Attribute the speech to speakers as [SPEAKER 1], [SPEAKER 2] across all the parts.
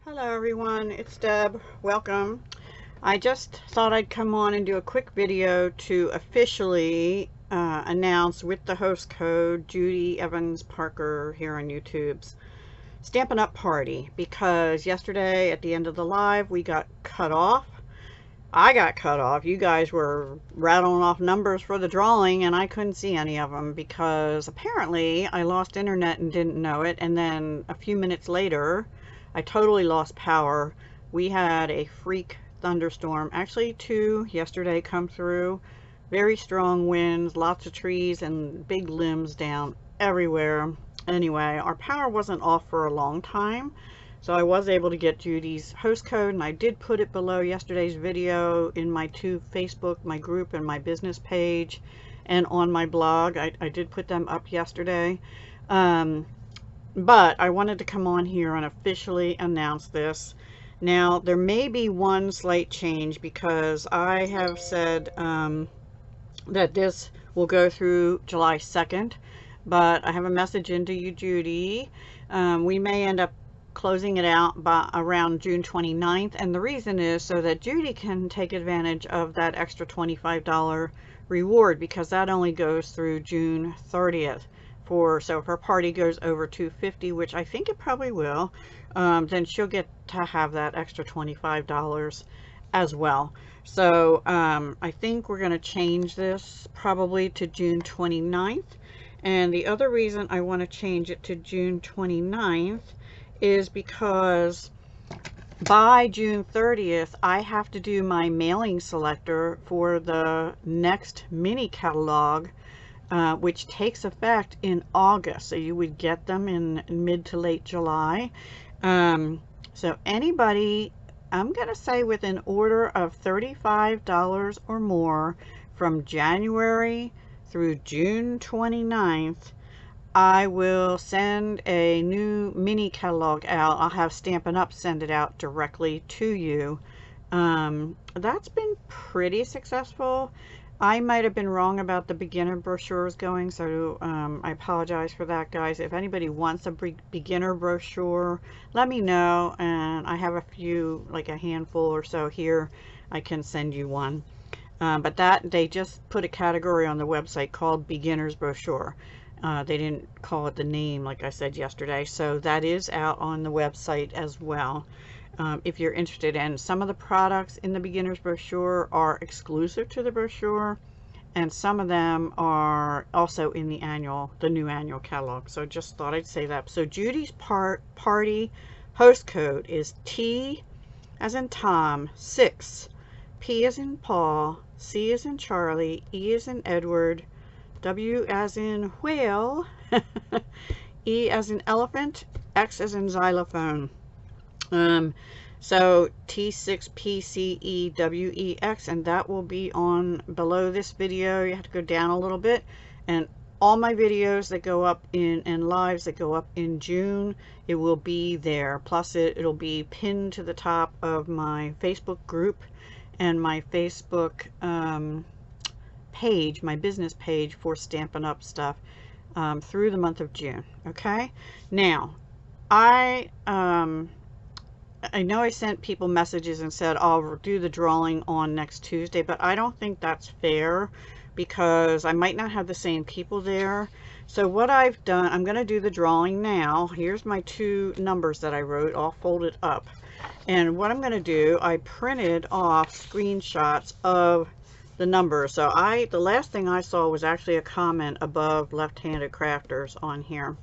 [SPEAKER 1] Hello everyone, it's Deb. Welcome. I just thought I'd come on and do a quick video to officially announce with the host code Judy Evans Parker here on YouTube's Stampin' Up party, because yesterday at the end of the live we got cut off. I got cut off. You guys were rattling off numbers for the drawing and I couldn't see any of them because apparently I lost internet and didn't know it, and then a few minutes later I totally lost power. We had a freak thunderstorm, actually two yesterday, come through. Very strong winds, lots of trees and big limbs down everywhere. Anyway, our power wasn't off for a long time, so I was able to get Judy's host code, and I did put it below yesterday's video in my two Facebook, my group and my business page, and on my blog. I did put them up yesterday. But I wanted to come on here and officially announce this. Now, there may be one slight change because I have said that this will go through July 2nd, but I have a message into you, Judy. We may end up closing it out by around June 29th, and the reason is so that Judy can take advantage of that extra $25 reward, because that only goes through June 30th. So if her party goes over $250, which I think it probably will, then she'll get to have that extra $25 as well. So I think we're going to change this probably to June 29th. And the other reason I want to change it to June 29th is because by June 30th, I have to do my mailing selector for the next mini catalog, which takes effect in August. So you would get them in mid to late July. So anybody, I'm going to say with an order of $35 or more from January through June 29th, I will send a new mini catalog out. I'll have Stampin' Up send it out directly to you. That's been pretty successful. I might have been wrong about the beginner brochures going, so I apologize for that, guys. If anybody wants a beginner brochure, let me know, and I have a few, like a handful or so here. I can send you one. But that, they just put a category on the website called beginner's brochure. They didn't call it the name like I said yesterday, so that is out on the website as well. If you're interested in some of the products in the beginner's brochure are exclusive to the brochure, and some of them are also in the new annual catalog. So just thought I'd say that. So Judy's party host code is T as in Tom 6, P as in Paul, C as in Charlie, E as in Edward, W as in whale, E as in elephant, X as in xylophone. So T6PCEWEX, and that will be on below this video. You have to go down a little bit, and all my videos that go up and lives that go up in June, it will be there. Plus it'll be pinned to the top of my Facebook group and my Facebook page, my business page for Stampin' Up stuff, through the month of June. Okay, now I know I sent people messages and said I'll do the drawing on next Tuesday, but I don't think that's fair because I might not have the same people there. So what I've done, I'm going to do the drawing now. Here's my two numbers that I wrote all folded up. And what I'm going to do, I printed off screenshots of the numbers. So the last thing I saw was actually a comment above left-handed crafters on here.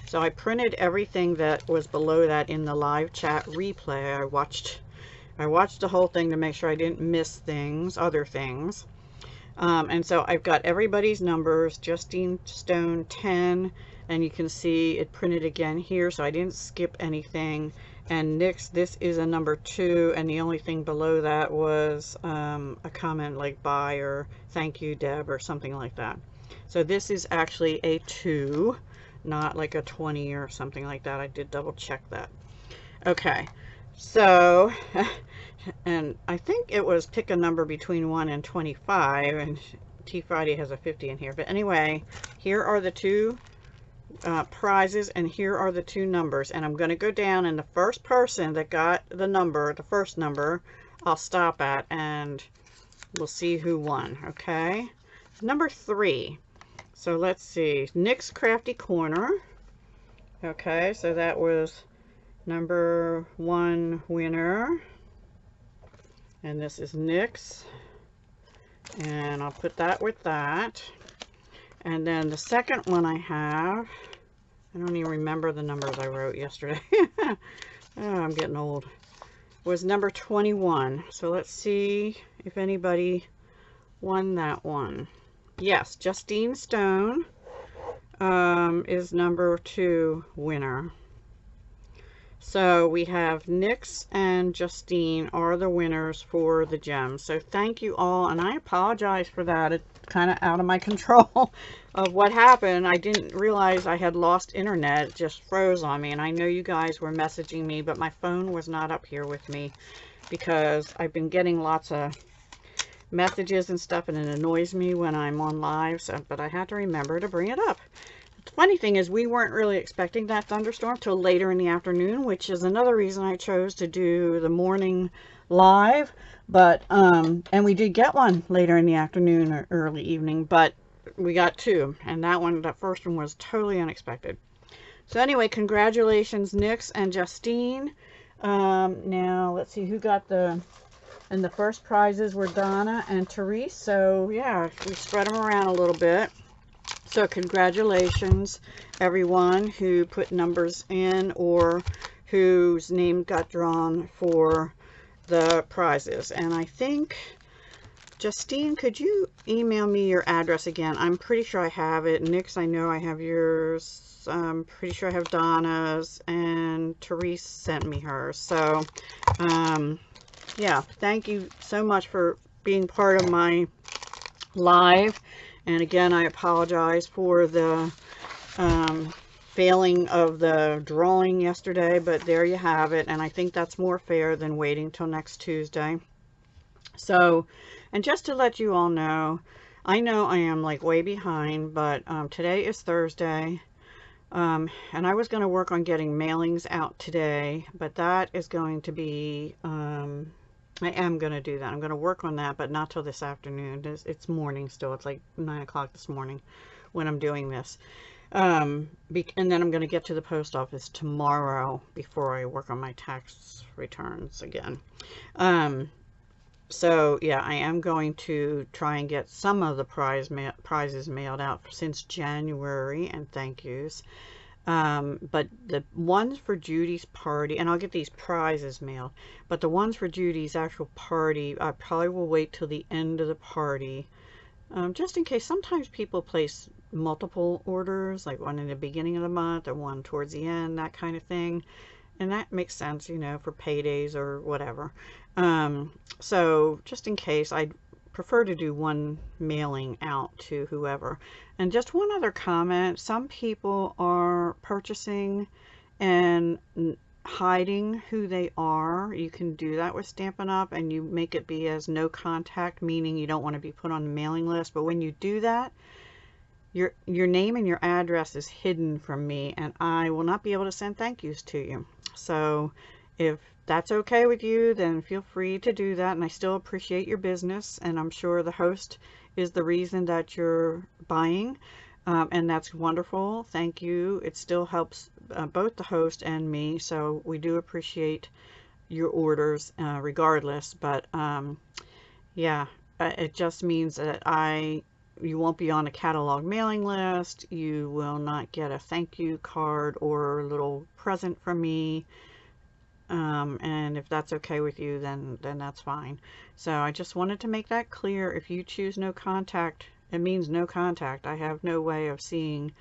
[SPEAKER 1] So I printed everything that was below that in the live chat replay. I watched the whole thing to make sure I didn't miss other things. And so I've got everybody's numbers. Justine Stone 10, and you can see it printed again here, so I didn't skip anything. And Nick's, this is a number 2, and the only thing below that was a comment like bye or thank you, Deb, or something like that. So this is actually a 2. Not like a 20 or something like that. I did double check that. Okay, so, and I think it was pick a number between 1 and 25, and T Friday has a 50 in here. But anyway, here are the two prizes, and here are the 2 numbers, and I'm going to go down, and the first person that got the number, the first number, I'll stop at, and we'll see who won. Okay, number 3. So let's see, Nick's Crafty Corner. Okay, so that was number 1 winner, and this is Nick's, and I'll put that with that. And then the second one I have, I don't even remember the numbers I wrote yesterday. Oh, I'm getting old. Was number 21. So let's see if anybody won that one. Yes, Justine Stone is number 2 winner. So we have Nyx and Justine are the winners for the gems. So thank you all, and I apologize for that. It's kind of out of my control of what happened. I didn't realize I had lost internet. It just froze on me, and I know you guys were messaging me, but my phone was not up here with me because I've been getting lots of messages and stuff, and it annoys me when I'm on live. So, but I had to remember to bring it up. The funny thing is, we weren't really expecting that thunderstorm till later in the afternoon, which is another reason I chose to do the morning live. But and we did get one later in the afternoon or early evening, but we got 2, and that first one was totally unexpected. So anyway, congratulations, Nyx and Justine. Now let's see who got the first prizes were Donna and Therese. So yeah, we spread them around a little bit. So congratulations everyone who put numbers in or whose name got drawn for the prizes. And I think, Justine, could you email me your address again? I'm pretty sure I have it. Nyx, I know I have yours. I'm pretty sure I have Donna's, and Therese sent me hers. So yeah, thank you so much for being part of my live. And again, I apologize for the failing of the drawing yesterday, but there you have it. And I think that's more fair than waiting till next Tuesday. So, and just to let you all know I am like way behind, but today is Thursday. And I was going to work on getting mailings out today, but that is going to be, I am going to do that. I'm going to work on that, but not till this afternoon. It's morning still. It's like 9 o'clock this morning when I'm doing this. And then I'm going to get to the post office tomorrow before I work on my tax returns again. So yeah, I am going to try and get some of the prizes mailed out since January, and thank yous. But the ones for Judy's party, and I'll get these prizes mailed, but the ones for Judy's actual party, I probably will wait till the end of the party, just in case. Sometimes people place multiple orders, like one in the beginning of the month or one towards the end, that kind of thing. And that makes sense, you know, for paydays or whatever. So just in case, I'd prefer to do one mailing out to whoever. And just one other comment, some people are purchasing and hiding who they are. You can do that with Stampin' Up, and you make it be as no contact, meaning you don't want to be put on the mailing list. But when you do that, your name and your address is hidden from me, and I will not be able to send thank yous to you. So if that's okay with you, then feel free to do that, and I still appreciate your business, and I'm sure the host is the reason that you're buying, and that's wonderful. Thank you. It still helps both the host and me, so we do appreciate your orders regardless. But yeah, it just means that you won't be on a catalog mailing list. You will not get a thank you card or a little present from me. And if that's okay with you, then that's fine. So I just wanted to make that clear. If you choose no contact, it means no contact. I have no way of seeing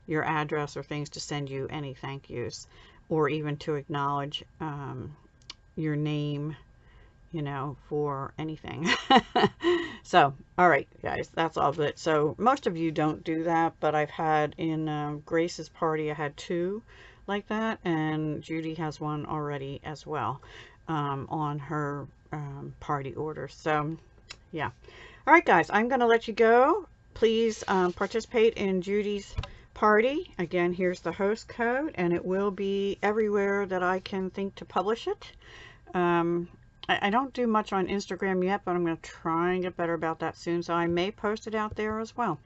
[SPEAKER 1] your address or things to send you any thank yous, or even to acknowledge your name, you know, for anything. So, all right, guys, that's all of it. So most of you don't do that, but I've had in Grace's party, I had 2 like that, and Judy has one already as well on her party order. So yeah, all right guys, I'm gonna let you go. Please participate in Judy's party. Again, here's the host code, and it will be everywhere that I can think to publish it. I don't do much on Instagram yet, but I'm going to try and get better about that soon, so I may post it out there as well.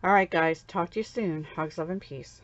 [SPEAKER 1] All right, guys, talk to you soon. Hugs, love, and peace.